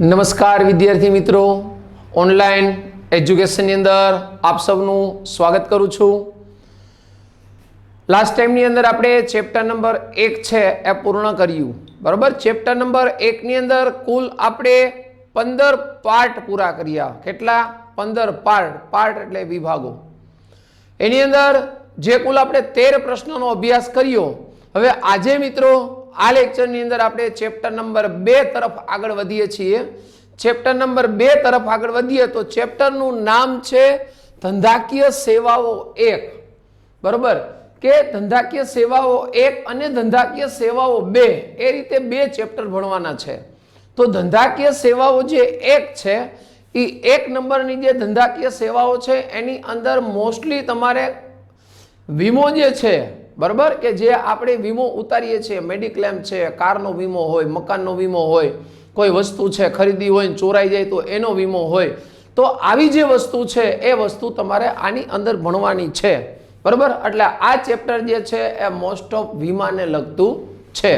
નમસ્કાર વિદ્યાર્થી મિત્રો, ઓનલાઈન એજ્યુકેશનની અંદર આપ સૌનું સ્વાગત કરું છું। લાસ્ટ ટાઈમની અંદર આપણે ચેપ્ટર નંબર 1 છે એ પૂર્ણ કર્યું, બરાબર। ચેપ્ટર નંબર 1 ની અંદર કુલ આપણે 15 પાર્ટ પૂરા કર્યા। કેટલા? 15 પાર્ટ એટલે વિભાગો। એની અંદર જે કુલ આપણે 13 પ્રશ્નોનો અભ્યાસ કર્યો। હવે આજે મિત્રો આ લેક્ચરની અંદર આપણે ચેપ્ટર નંબર 2 તરફ આગળ વધીએ છીએ। ચેપ્ટર નંબર 2 તરફ આગળ વધીએ તો ચેપ્ટરનું નામ છે ધંધાકીય સેવાઓ 1, બરોબર? કે ધંધાકીય સેવાઓ 1 અને ધંધાકીય સેવાઓ 2 એ રીતે 2 ચેપ્ટર ભણવાના છે। તો ધંધાકીય સેવાઓ જે 1 છે એ 1 નંબરની જે ધંધાકીય સેવાઓ છે એની અંદર મોસ્ટલી તમારે વીમો જે છે, બરાબર, કે જે આપણે વીમો ઉતારીએ છીએ, મેડિક્લેમ છે, કારનો વીમો હોય, મકાનનો વીમો હોય, કોઈ વસ્તુ છે ખરીદી હોય ને ચોરાઈ જાય તો એનો વીમો હોય, તો આવી જે વસ્તુ છે એ વસ્તુ તમારે આની અંદર ભણવાની છે, બરાબર। એટલે આ ચેપ્ટર જે છે એ મોસ્ટ ઓફ વીમાને લગતું છે।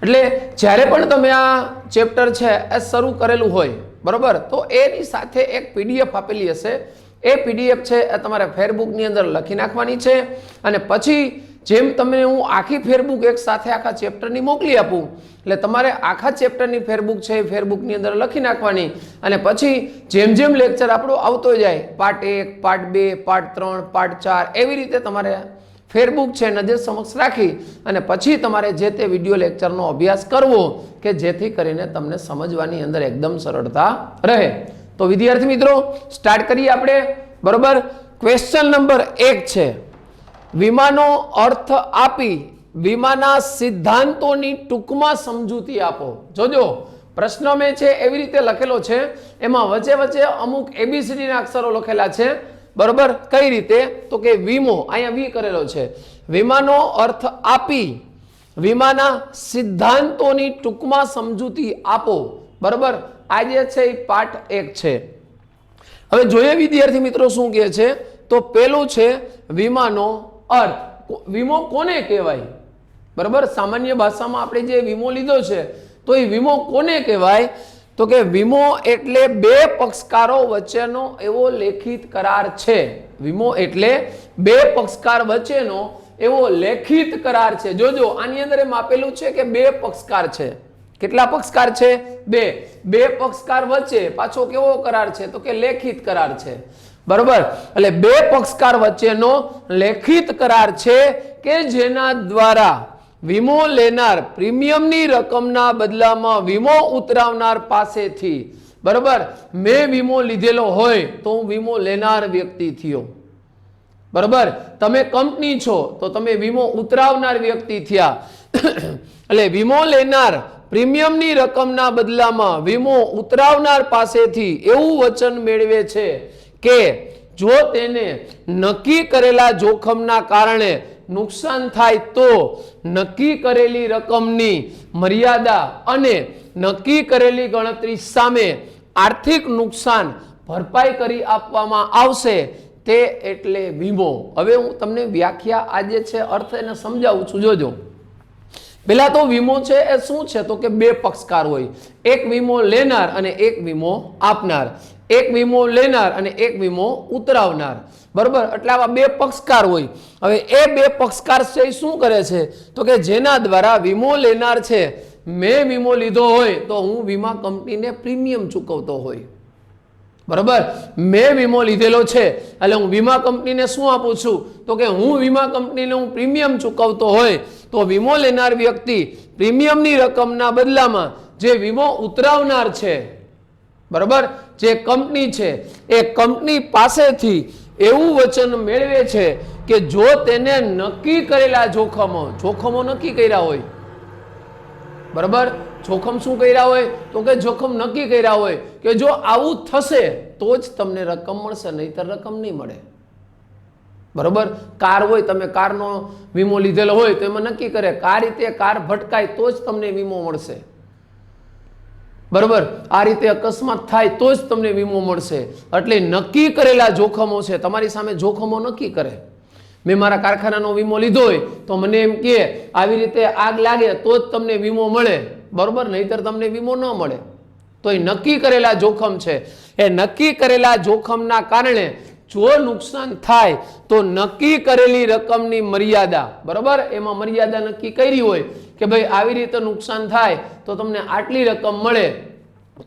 એટલે જ્યારે પણ તમે આ ચેપ્ટર છે એ શરૂ કરેલું હોય, બરાબર, તો એની સાથે એક પીડીએફ આપેલી હશે। એ પીડીએફ છે એ તમારે ફેરબુકની અંદર લખી નાખવાની છે અને પછી જેમ તમને હું આખી ફેરબુક એક સાથે આખા ચેપ્ટરની મોકલી આપું એટલે તમારે આખા ચેપ્ટરની ફેરબુક છે એ ફેરબુકની અંદર લખી નાખવાની અને પછી જેમ જેમ લેક્ચર આપણો આવતો જાય, પાર્ટ 1, પાર્ટ 2, પાર્ટ 3, પાર્ટ 4, એવી રીતે તમારે ફેરબુક છે નજર સમક્ષ રાખી અને પછી તમારે જે તે વિડીયો લેક્ચરનો અભ્યાસ કરવો કે જેથી કરીને તમને સમજવાની અંદર એકદમ સરળતા રહે। તો વિદ્યાર્થી મિત્રો સ્ટાર્ટ કરીએ આપણે, બરોબર। ક્વેશ્ચન નંબર 1 છે, વીમાનો અર્થ આપી વીમાના સિદ્ધાંતોની ટૂંકમાં સમજૂતી આપો। જોજો પ્રશ્ન મેં છે એવી રીતે લખેલો છે, એમાં વચ્ચે વચ્ચે અમુક ABCD ના અક્ષરો લખેલા છે, બરોબર। કઈ રીતે? તો કે વીમો, અહીંયા વી કરેલો છે, વીમાનો અર્થ આપી વીમાના સિદ્ધાંતોની ટૂંકમાં સમજૂતી આપો, બરોબર। આ જે છે એ પાર્ટ 1 છે। હવે જોઈએ વિદ્યાર્થી મિત્રો શું કહે છે, તો પેલું છે વીમાનો અર્થ। વીમો કોને કહેવાય, બરાબર? સામાન્ય ભાષામાં આપણે જે વીમો લીધો છે તો એ વીમો કોને કહેવાય? તો કે વીમો એટલે બે પક્ષકારો વચ્ચેનો એવો લેખિત કરાર છે। વીમો એટલે બે પક્ષકાર વચ્ચેનો એવો લેખિત કરાર છે। જોજો આની અંદર એમ આપેલું છે કે બે પક્ષકાર છે। કેટલા પક્ષકાર છે? બે પક્ષકાર વચ્ચે પાછો કેવો કરાર છે? તો કે લેખિત કરાર છે, બરોબર। એટલે બે પક્ષકાર વચ્ચેનો લેખિત કરાર છે કે જેના દ્વારા વીમો લેનાર પ્રીમિયમની રકમના બદલામાં વીમો ઉતરાવનાર પાસેથી, બરોબર, મેં વીમો લીધેલો હોય તો હું વીમો લેનાર વ્યક્તિ થયો, બરોબર। તમે કંપની છો તો તમે વીમો ઉતરાવનાર વ્યક્તિ થયા। એટલે વીમો લેનાર પ્રીમિયમની રકમના બદલામાં વીમો ઉતરાવનાર પાસેથી એવું વચન મેળવે છે કે જો તેને નક્કી કરેલા જોખમના કારણે નુકસાન થાય તો નક્કી કરેલી રકમની મર્યાદા અને નક્કી કરેલી ગણતરી સામે આર્થિક નુકસાન ભરપાઈ કરી આપવામાં આવશે, તે એટલે વીમો। હવે હું તમને વ્યાખ્યા આજે છે અર્થ એને સમજાવું છું। જોજો પેલા તો વીમો છે એ શું છે? તો કે બે પક્ષકાર હોય, એક વીમો લેનાર અને એક વીમો આપનાર, એક વીમો લેનાર અને એક વીમો ઉતરાવનાર, બરોબર। એટલે આવા બે પક્ષકાર હોય। હવે એ બે પક્ષકાર છે એ શું કરે છે? તો કે જેના દ્વારા વીમો લેનાર છે, મેં વીમો લીધો હોય તો હું વીમા કંપનીને પ્રીમિયમ ચૂકવતો હોય, બરોબર। મેં વીમો લીધેલો છે એટલે હું વીમા કંપનીને શું આપું છું? તો કે હું વીમા કંપનીને હું પ્રીમિયમ ચૂકવતો હોય તો વીમો લેનાર વ્યક્તિ પ્રીમિયમની રકમના બદલામાં જે વીમો ઉતરાવનાર છે, બરોબર, જે કંપની છે એ કંપની પાસેથી એવું વચન મેળવે છે કે જો તેને નક્કી કરેલા જોખમો નક્કી કર્યા હોય, બરાબર, જોખમ શું કર્યા હોય? તો કે જોખમ નક્કી કર્યા હોય કે જો આવું થશે તો જ તમને રકમ મળશે, નહીતર રકમ નહીં મળે, બરોબર। કાર હોય, તમે કારનો વીમો લીધેલો હોય તો એમાં નક્કી કરે કે આ રીતે કાર ભટકાય તો જ તમને વીમો મળશે, બરોબર। આ રીતે અકસ્માત થાય તો જ તમને વીમો મળશે। એટલે નક્કી કરેલા જોખમો છે, તમારી સામે જોખમો નક્કી કરે। મેં મારા કારખાનાનો વીમો લીધો હોય તો મને એમ કે આવી રીતે આગ લાગે તો જ તમને વીમો મળે, બરોબર, નહીતર તમને વીમો ન મળે। તો એ નક્કી કરેલા જોખમ છે. એ નક્કી કરેલા જોખમના કારણે જો નુકસાન થાય તો નક્કી કરેલી રકમની મર્યાદા, બરોબર, એમાં મર્યાદા નક્કી કરી હોય કે ભાઈ આવી રીતે નુકસાન થાય તો તમને આટલી રકમ મળે,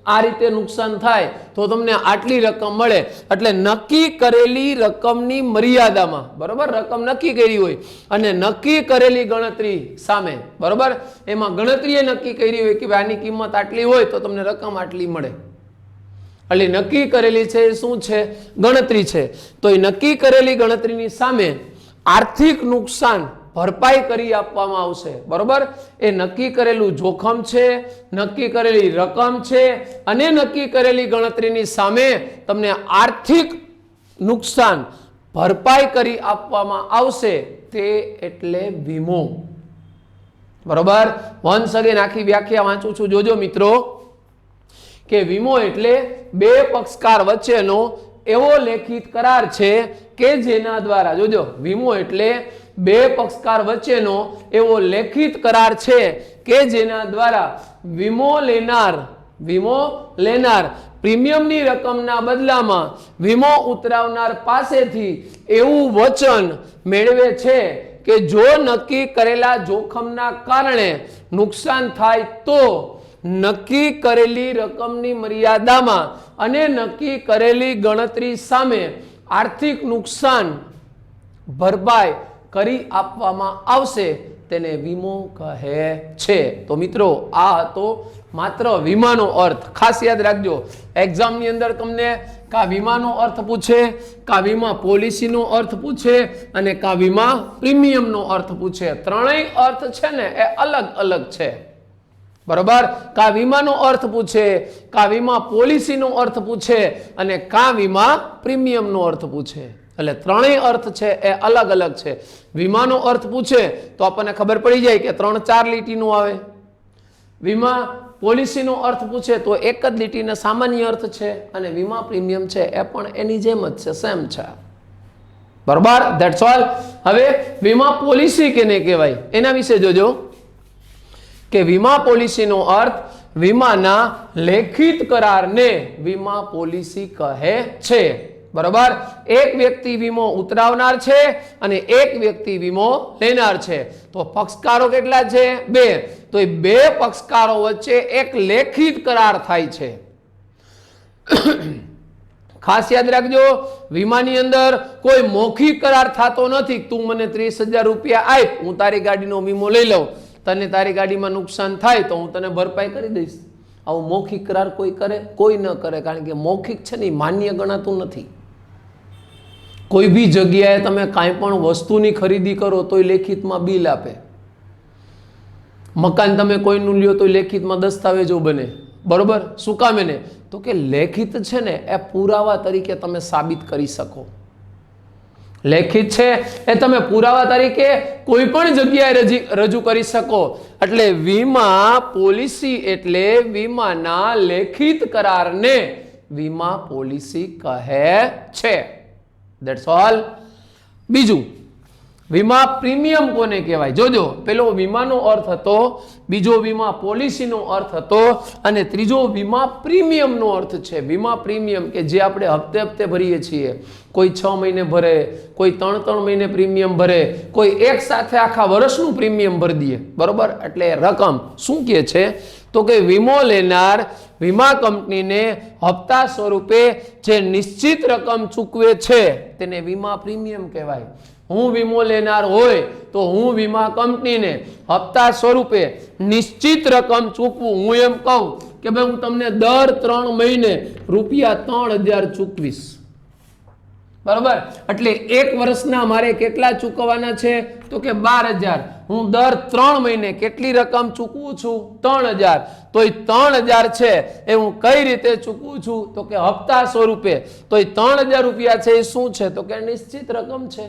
આ રીતે નુકસાન થાય તો તમને આટલી રકમ મળે. એટલે નક્કી કરેલી રકમની મર્યાદામાં, બરોબર, રકમ નક્કી કરી હોય અને નક્કી કરેલી ગણતરી સામે, બરોબર, એમાં ગણતરીએ નક્કી કરી હોય કે ભાઈ આની કિંમત આટલી હોય તો તમને રકમ આટલી મળે. એટલે નક્કી કરેલી છે એ શું છે? ગણતરી છે. તો એ નક્કી કરેલી ગણતરીની સામે આર્થિક નુકસાન ભરપાઈ કરી આપવામાં આવશે, બરોબર. એ નક્કી કરેલું જોખમ છે, નક્કી કરેલી રકમ છે અને નક્કી કરેલી ગણતરીની સામે તમને આર્થિક નુકસાન ભરપાઈ કરી આપવામાં આવશે, તે એટલે વીમો, બરોબર. વન્સ અગેન આખી વ્યાખ્યા વાંચું છું, જોજો મિત્રો, કે વીમો એટલે બે પક્ષકાર વચ્ચેનો એવો લેખિત કરાર છે કે જેના દ્વારા, જોજો, વીમો એટલે બે પક્ષકાર વચ્ચેનો એવો લેખિત કરાર છે કે જેના દ્વારા વીમો લેનાર પ્રીમિયમની રકમના બદલામાં વીમો ઉતરાવનાર પાસેથી એવું વચન મેળવે છે કે જો નક્કી કરેલા જોખમના કારણે નુકસાન થાય તો નક્કી કરેલી રકમની મર્યાદામાં અને નક્કી કરેલી ગણતરી સામે આર્થિક નુકસાન ભરપાઈ કરી આપવામાં આવશે, તેને વીમો કહે છે. તો મિત્રો, આ હતો માત્ર વીમાનો અર્થ. ખાસ યાદ રાખજો, એક્ઝામની અંદર તમને કા વીમાનો અર્થ પૂછે, કા વીમા પોલિસીનો અર્થ પૂછે અને કા વીમા પ્રીમિયમનો અર્થ પૂછે. ત્રણેય અર્થ છે ને એ અલગ અલગ છે, બરોબર. કા વીમાનો અર્થ પૂછે, કા વીમા પોલિસીનો અર્થ પૂછે અને કા વીમા પ્રીમિયમનો અર્થ પૂછે. એટલે ત્રણેય અર્થ છે એ અલગ અલગ છે. વીમાનો અર્થ પૂછે તો આપણને ખબર પડી જાય કે 3-4 લીટીનું આવે. વીમા પોલિસીનો અર્થ પૂછે તો એક જ લીટીનો સામાન્ય અર્થ છે અને વીમા પ્રીમિયમ છે એ પણ એની જેમ જ છે, સેમ છે, બરોબર. That's all. હવે વીમા પોલિસી કેને કહેવાય એના વિશે જોજો, કે વીમા પોલિસીનો અર્થ વીમાના લેખિત કરારને વીમા પોલિસી કહે છે, બરોબર. એક વ્યક્તિ વીમો ઉતરાવનાર છે અને એક વ્યક્તિ વીમો લેનાર છે. તો પક્ષકારો કેટલા છે? 2. તો એ 2 પક્ષકારો વચ્ચે એક લેખિત કરાર થાય છે. ખાસ યાદ રાખજો, વીમાની અંદર કોઈ મૌખિક કરાર થતો નથી. તું મને 30,000 રૂપિયા આપ, હું તારી ગાડીનો વીમો લઈ લઉં, તને તારી ગાડીમાં નુકસાન થાય તો હું તને ભરપાઈ કરી દઈશ. આવું મૌખિક કરાર કોઈ કરે? કોઈ ન કરે, કારણ કે મૌખિક છે ને માન્ય ગણાતું નથી. કોઈ બી જગ્યાએ તમે કાંઈ પણ વસ્તુની ખરીદી કરો તોય લેખિતમાં બિલ આપે. મકાન તમે કોઈનું લ્યો તો લેખિતમાં દસ્તાવેજો બને, બરોબર. શું કામ એને? તો કે લેખિત છે ને એ પુરાવા તરીકે તમે સાબિત કરી શકો. લેખિત છે એ તમે પુરાવા તરીકે કોઈ પણ જગ્યાએ રજૂ કરી શકો. એટલે વીમા પોલિસી એટલે વીમાના લેખિત કરારને વીમા પોલિસી કહે છે. That's all. બીજું, વીમા પ્રીમિયમ કોને કહેવાય? જોજો, પેલો વીમાનો અર્થ હતો, બીજો વીમા પોલિસીનો અર્થ હતો અને ત્રીજો વીમા પ્રીમિયમનો અર્થ છે. વીમા પ્રીમિયમ કે જે આપણે હપ્તે હપ્તે ભરીએ છીએ. કોઈ 6 મહિને ભરે, કોઈ 3 મહિને પ્રીમિયમ ભરે, કોઈ એક સાથે આખા વર્ષનું પ્રીમિયમ ભરી દે, બરોબર. એટલે રકમ શું કહે છે? તો કે વીમો લેનાર વીમા કંપનીને હપ્તા સ્વરૂપે જે નિશ્ચિત રકમ ચૂકવે છે તેને વીમા પ્રીમિયમ કહેવાય. હું વીમો લેનાર હોય તો હું વીમા કંપનીને હપ્તા સ્વરૂપે નિશ્ચિત રકમ ચૂકવું. હું એમ કહું કે ભાઈ હું તમને દર 3 મહિને રૂપિયા 3,000 ચૂકવીશ, બરોબર. એટલે એક વર્ષના મારે કેટલા ચૂકવવાના છે? તો કે 12,000. હું દર 3 મહિને કેટલી રકમ ચૂકવું છું? 3,000. તો એ 3,000 છે એ હું કઈ રીતે ચૂકવું છું? તો કે હપ્તા સ્વરૂપે. તો એ 3,000 રૂપિયા છે એ શું છે? તો કે નિશ્ચિત રકમ છે,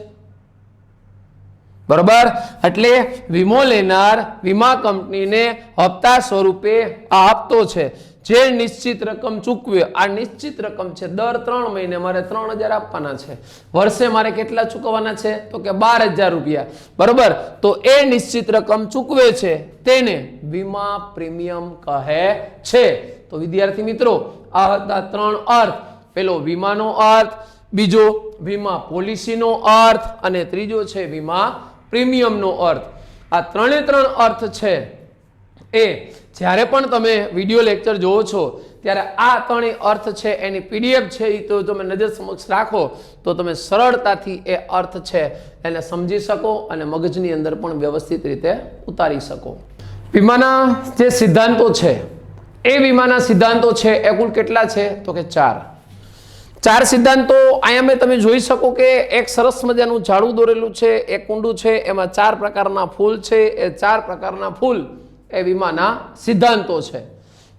બરોબર. એટલે વીમો લેનાર વીમા કંપનીને હપ્તા સ્વરૂપે આ આપતો છે. જે નિશ્ચિત રકમ ચૂકવે, આ નિશ્ચિત રકમ છે દર 3 મહિને મારે 3000 આપવાના છે, વર્ષે મારે કેટલા ચૂકવવાના છે તો કે 12000 રૂપિયા, બરોબર। તો એ નિશ્ચિત રકમ ચૂકવે છે તેને વીમા પ્રીમિયમ કહે છે। તો વિદ્યાર્થી મિત્રો આ હતા 3 અર્થ, પેલો વીમાનો અર્થ, બીજો વીમા પોલિસીનો અર્થ અને ત્રીજો છે વીમા પ્રીમિયમનો અર્થ। આ 3 અર્થ છે એ જ્યારે પણ તમે વિડિયો લેક્ચર જોવો છો ત્યારે આ 3 અર્થ છે એની પીડીએફ છે એ તો તમે નજર સમક્ષ રાખો તો તમે સરળતાથી એ અર્થ છે એને સમજી શકો અને મગજની અંદર પણ વ્યવસ્થિત રીતે ઉતારી શકો। વીમાના જે સિદ્ધાંતો છે એ વીમાના સિદ્ધાંતો છે એ કુલ કેટલા છે તો કે 4 સિદ્ધાંતો અહીંયા મેં તમે જોઈ શકો કે એક સરસ મજાનું ઝાડું દોરેલું છે, એક કુંડું છે, એમાં 4 પ્રકારના ફૂલ છે, એ 4 પ્રકારના ફૂલ એ વીમાના સિદ્ધાંતો છે,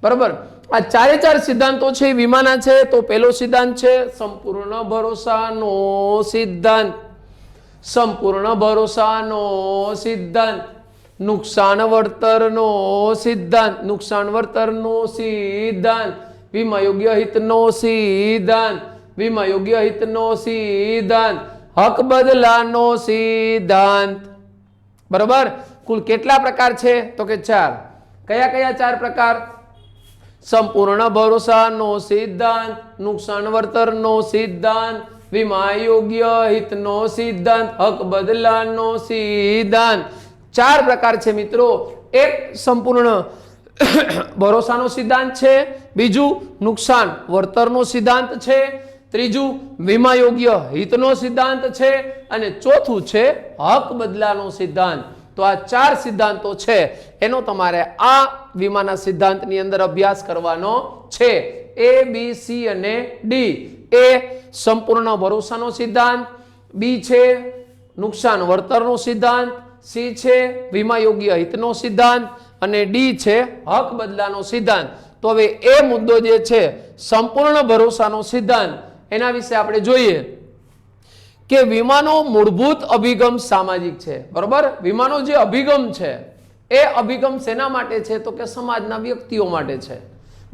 બરાબર। આ 4 સિદ્ધાંતો છે એ વીમાના છે। તો પહેલો સિદ્ધાંત છે સંપૂર્ણ ભરોસાનો સિદ્ધાંત, સંપૂર્ણ ભરોસાનો સિદ્ધાંત, નુકસાન વળતરનો સિદ્ધાંત, નુકસાન વળતરનો સિદ્ધાંત, વીમા યોગ્ય હિતનો સિદ્ધાંત, વીમા યોગ્ય હિતનો સિદ્ધાંત, હક બદલાનો સિદ્ધાંત, બરાબર। કુલ કેટલા પ્રકાર છે તો કે 4। કયા કયા 4 પ્રકાર? સંપૂર્ણ ભરોસાનો સિદ્ધાંત, નુકસાન વળતરનો સિદ્ધાંત, વીમા યોગ્ય હિતનો સિદ્ધાંત, હક બદલાનો સિદ્ધાંત। 4 પ્રકાર છે મિત્રો। એક સંપૂર્ણ ભરોસાનો સિદ્ધાંત છે, બીજું નુકસાન વળતરનો સિદ્ધાંત છે, ત્રીજું વીમા યોગ્ય હિતનો સિદ્ધાંત છે અને ચોથું છે હક બદલાનો સિદ્ધાંત। તો આ 4 સિદ્ધાંતો છે એનો તમારે આ વીમાના સિદ્ધાંતની અંદર અભ્યાસ કરવાનો છે। A B C અને D। એ સંપૂર્ણ ભરોસાનો સિદ્ધાંત, બી છે નુકસાન વળતરનો સિદ્ધાંત, સી છે વીમા યોગ્ય હિતનો સિદ્ધાંત અને ડી છે હક બદલાનો સિદ્ધાંત। તો હવે એ મુદ્દો જે છે સંપૂર્ણ ભરોસાનો સિદ્ધાંત એના વિશે આપણે જોઈએ કે વીમાનો મૂળભૂત અભિગમ સામાજિક છે, બરોબર। વીમાનો જે અભિગમ છે એ અભિગમ શેના માટે છે તો કે સમાજના વ્યક્તિઓ માટે છે,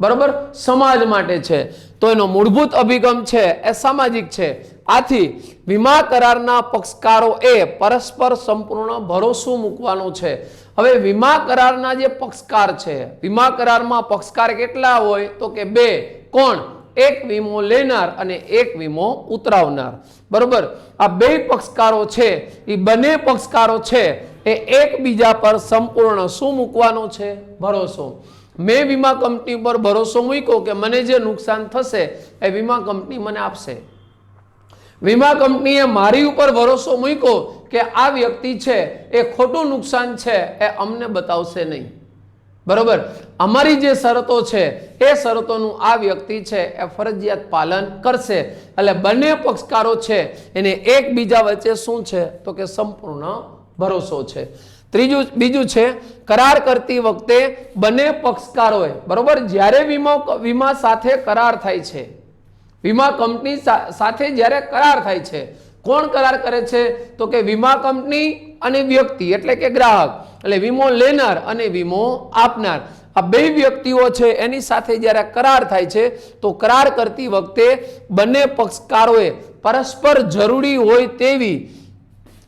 બરોબર, સમાજ માટે છે। તો એનો મૂળભૂત અભિગમ છે એ સામાજિક છે। આથી વીમા કરારના પક્ષકારો એ પરસ્પર સંપૂર્ણ ભરોસો મૂકવાનો છે। હવે વીમા કરારના જે પક્ષકાર છે, વીમા કરારમાં પક્ષકાર કેટલા હોય તો કે 2। કોણ? એક વીમો લેનાર અને એક વીમો ઉતરાવનાર, બરોબર। આ 2 પક્ષકારો છે એ બંને પક્ષકારો છે એ એકબીજા પર સંપૂર્ણ શું મૂકવાનો છે? ભરોસો। મેં વીમા કંપની પર ભરોસો મૂક્યો કે મને જે નુકસાન થશે એ વીમા કંપની મને આપશે। વીમા કંપનીએ મારી ઉપર ભરોસો મૂક્યો કે આ વ્યક્તિ છે એ ખોટું નુકસાન છે એ અમને બતાવશે નહીં, બરોબર। અમારી જે શરતો છે એ શરતોનું આ વ્યક્તિ છે એ ફરજિયાત પાલન કરશે। એટલે બંને પક્ષકારો છે એને એકબીજા વચ્ચે શું છે તો કે સંપૂર્ણ ભરોસો છે। બીજું છે કરાર કરતી વખતે બંને પક્ષકારોએ, બરોબર, જ્યારે વીમા સાથે કરાર થાય છે, વીમા કંપની સાથે જ્યારે કરાર થાય છે, કોણ કરાર કરે છે તો કે વીમા કંપની અને વ્યક્તિ એટલે કે ગ્રાહક, એટલે વીમો લેનાર અને વીમો આપનાર, આ 2 વ્યક્તિઓ છે એની સાથે જ્યારે કરાર થાય છે તો કરાર કરતી વખતે બંને પક્ષકારોએ પરસ્પર જરૂરી હોય તેવી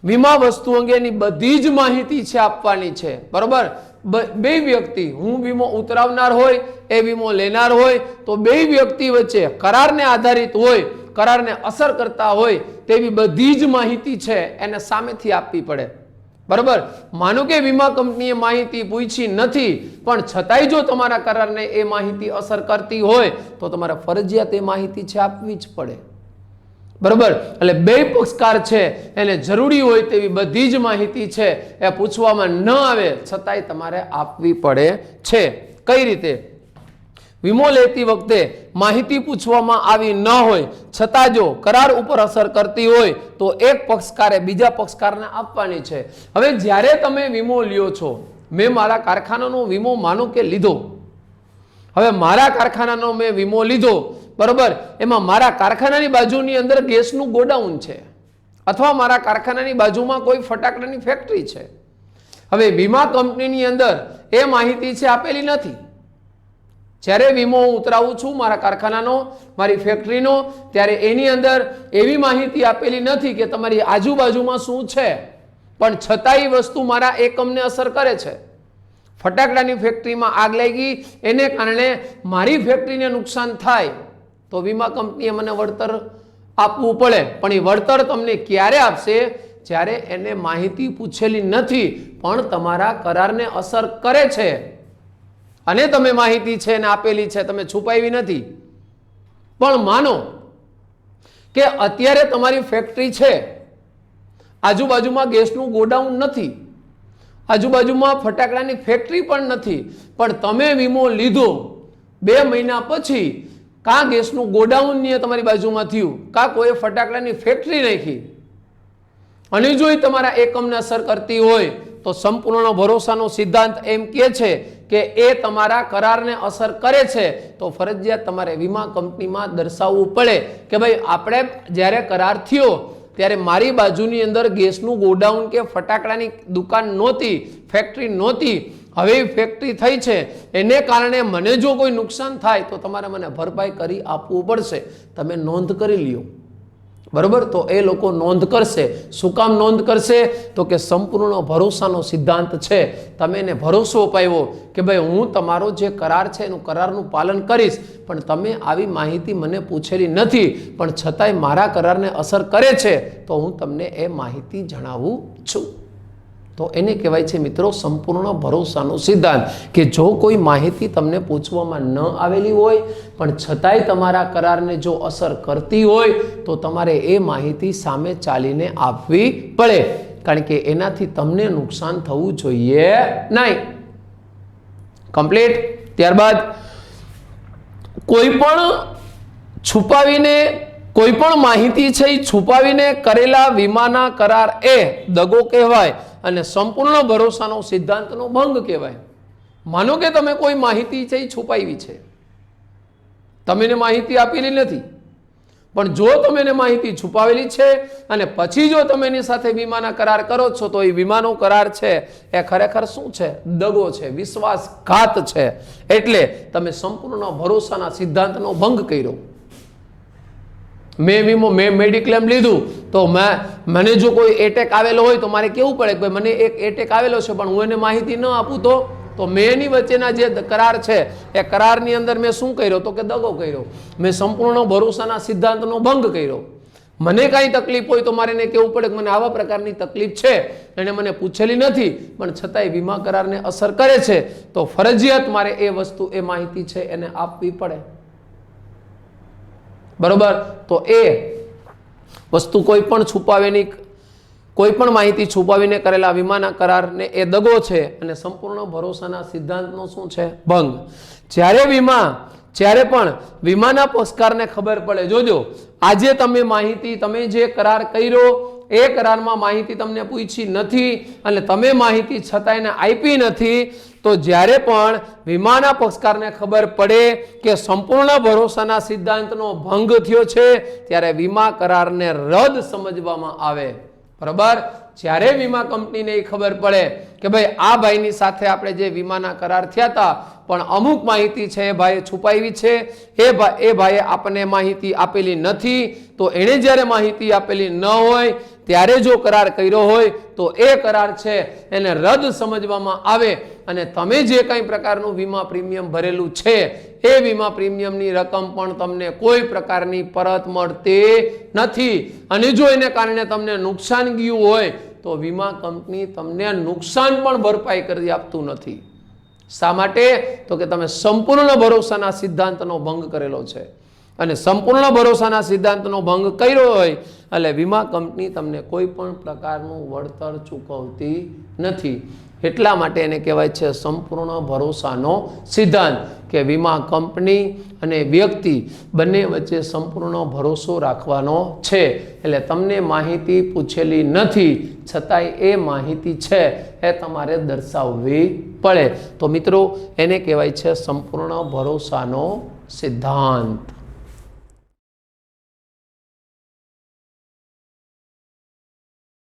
વીમા વસ્તુ અંગેની બધી જ માહિતી છે આપવાની છે, બરોબર। 2 વ્યક્તિ, હું વીમો ઉતરાવનાર હોય એ વીમો લેનાર હોય તો 2 વ્યક્તિ વચ્ચે કરારને આધારિત હોય, કરારને અસર કરતા હોય તેવી બધી જ માહિતી છે એને સામેથી આપવી પડે, બરોબર। માનો કે વીમા કંપનીએ માહિતી પૂછી નથી પણ છતાંય જો તમારા કરારને એ માહિતી અસર કરતી હોય તો તમારે ફરજિયાત એ માહિતી છે આપવી જ પડે, બરોબર। એટલે 2 પક્ષકાર છે એને જરૂરી હોય તેવી બધી જ માહિતી છે એ પૂછવામાં ન આવે છતાંય તમારે આપવી પડે છે। કઈ રીતે? વીમો લેતી વખતે માહિતી પૂછવામાં આવી ન હોય છતાં જો કરાર ઉપર અસર કરતી હોય તો એક પક્ષકારે બીજા પક્ષકારને આપવાની છે। હવે જ્યારે તમે વીમો લ્યો છો, મેં મારા કારખાનાનો વીમો માનો કે લીધો, હવે મારા કારખાનાનો મેં વીમો લીધો, બરોબર, એમાં મારા કારખાનાની બાજુની અંદર ગેસનું ગોડાઉન છે અથવા મારા કારખાનાની બાજુમાં કોઈ ફટાકડાની ફેક્ટરી છે। હવે વીમા કંપનીની અંદર એ માહિતી છે આપેલી નથી, જ્યારે વીમો હું ઉતરાવું છું મારા કારખાનાનો, મારી ફેક્ટરીનો, ત્યારે એની અંદર એવી માહિતી આપેલી નથી કે તમારી આજુબાજુમાં શું છે, પણ છતાં એ વસ્તુ મારા એકમને અસર કરે છે. ફટાકડાની ફેક્ટરીમાં આગ લાગી, એને કારણે મારી ફેક્ટરીને નુકસાન થાય તો વીમા કંપનીએ મને વળતર આપવું પડે. પણ એ વળતર તમને ક્યારે આપશે? જ્યારે એને માહિતી પૂછેલી નથી પણ તમારા કરારને અસર કરે છે અને તમે માહિતી છે એને આપેલી છે, તમે છુપાવી નથી. પણ માનો કે અત્યારે તમારી ફેક્ટરી છે, આજુબાજુમાં ગેસનું ગોડાઉન નથી, આજુબાજુમાં ફટાકડાની ફેક્ટરી પણ નથી, પણ તમે વીમો લીધો 2 મહિના પછી કાં ગેસનું ગોડાઉન તમારી બાજુમાં થયું, કાં કોઈ ફટાકડાની ફેક્ટરી નાખી અને જો તમારા એકમને અસર કરતી હોય તો સંપૂર્ણ ભરોસાનો સિદ્ધાંત એમ કહે છે કે એ તમારા કરારને અસર કરે છે તો ફરજિયાત તમારે વીમા કંપનીમાં દર્શાવવું પડે કે ભાઈ આપણે જ્યારે કરાર થયો ત્યારે મારી બાજુની અંદર ગેસનું ગોડાઉન કે ફટાકડાની દુકાન નહોતી, ફેક્ટરી નહોતી, હવે ફેક્ટરી થઈ છે, એને કારણે મને જો કોઈ નુકસાન થાય તો તમારે મને ભરપાઈ કરી આપવું પડશે. તમે નોંધ કરી લ્યો. બરોબર? તો એ લોકો નોંધ કરશે. શું કામ નોંધ કરશે? તો કે સંપૂર્ણ ભરોસાનો સિદ્ધાંત છે. તમે એને ભરોસો અપાવ્યો કે ભાઈ હું તમારો જે કરાર છે એનું કરારનું પાલન કરીશ, પણ તમે આવી માહિતી મને પૂછેલી નથી, પણ છતાંય મારા કરારને અસર કરે છે તો હું તમને એ માહિતી જણાવું છું. તો એને કહેવાય છે મિત્રો સંપૂર્ણ ભરોસાનો સિદ્ધાંત. કે જો કોઈ માહિતી તમને પૂછવામાં ન આવેલી હોય પણ છતાંય તમારા કરારને જો અસર કરતી હોય તો તમારે એ માહિતી સામે ચાલીને આપવી પડે, કારણ કે એનાથી તમને નુકસાન થવું જોઈએ નહીં. કમ્પ્લીટ. ત્યારબાદ કોઈ પણ છુપાવીને કોઈ પણ માહિતી છે એ છુપાવીને કરેલા વીમાના કરાર એ દગો કહેવાય અને સંપૂર્ણ ભરોસાનો સિદ્ધાંતનો ભંગ કહેવાય. માનો કે તમે કોઈ માહિતી છે એ છુપાવી છે, તમે એને માહિતી આપેલી નથી, પણ જો તમે એને માહિતી છુપાવેલી છે અને પછી જો તમે એની સાથે વીમાના કરાર કરો છો તો એ વીમાનો કરાર છે એ ખરેખર શું છે? દગો છે, વિશ્વાસઘાત છે. એટલે તમે સંપૂર્ણ ભરોસાના સિદ્ધાંતનો ભંગ કર્યો. મેં મેડિક્લેમ લીધું તો મને જો કોઈ એટેક આવેલો હોય તો મારે કેવું પડે કે મને એક એટેક આવેલો છે પણ હું એને માહિતી ન આપું તો મેં એની વચ્ચેના જે કરાર છે એ કરારની અંદર મેં શું કર્યો? તો કે દગો કર્યો. મેં સંપૂર્ણ ભરોસાના સિદ્ધાંતનો ભંગ કર્યો. મને કાંઈ તકલીફ હોય તો મારે એને કેવું પડે કે મને આવા પ્રકારની તકલીફ છે, એને મને પૂછેલી નથી પણ છતાંય વીમા કરારને અસર કરે છે તો ફરજિયાત મારે એ વસ્તુ, એ માહિતી છે એને આપવી પડે. બરોબર? તો એ વસ્તુ કોઈ પણ છુપાવેની, કોઈ પણ માહિતી છુપાવીને કરેલા વીમાના કરારને એ દગો છે અને સંપૂર્ણ ભરોસાના સિદ્ધાંતનો શું છે? ભંગ. જ્યારે પણ વીમાના પક્ષકારને ખબર પડે, જોજો આજે તમે માહિતી, તમે જે કરાર કર્યો એ કરારમાં માહિતી તમને પૂછી નથી અને તમે માહિતી છતાં એને આપી નથી, તો જ્યારે પણ વીમાના પક્ષકારને ખબર પડે કે સંપૂર્ણ ભરોસાના સિદ્ધાંતનો ભંગ થયો છે ત્યારે વીમા કરારને રદ સમજવામાં આવે. બરાબર? જ્યારે વીમા કંપનીને એ ખબર પડે કે ભાઈ આ ભાઈની સાથે આપણે જે વીમાના કરાર થયા હતા પણ અમુક માહિતી છે એ ભાઈએ છુપાવી છે, એ ભાઈએ આપણને માહિતી આપેલી નથી, તો એણે જ્યારે માહિતી આપેલી ન હોય ત્યારે જો કરાર કર્યો હોય તો એ કરાર છે એને રદ સમજવામાં આવે અને તમે જે કંઈ પ્રકારનું વીમા પ્રીમિયમ ભરેલું છે એ વીમા પ્રીમિયમની રકમ પણ તમને કોઈ પ્રકારની પરત મળતી નથી. અને જો એને કારણે તમને નુકસાન ગયું હોય તો વીમા કંપની તમને નુકસાન પણ ભરપાઈ કરી આપતું નથી. શા માટે? તો કે તમે સંપૂર્ણ ભરોસાના સિદ્ધાંતનો ભંગ કરેલો છે અને સંપૂર્ણ ભરોસાના સિદ્ધાંતનો ભંગ કર્યો હોય એટલે વીમા કંપની તમને કોઈ પણ પ્રકારનું વળતર ચૂકવતી નથી. એટલા માટે એને કહેવાય છે સંપૂર્ણ ભરોસાનો સિદ્ધાંત, કે વીમા કંપની અને વ્યક્તિ બંને વચ્ચે સંપૂર્ણ ભરોસો રાખવાનો છે. એટલે તમને માહિતી પૂછેલી નથી છતાંય એ માહિતી છે એ તમારે દર્શાવવી પડે. તો મિત્રો એને કહેવાય છે સંપૂર્ણ ભરોસાનો સિદ્ધાંત.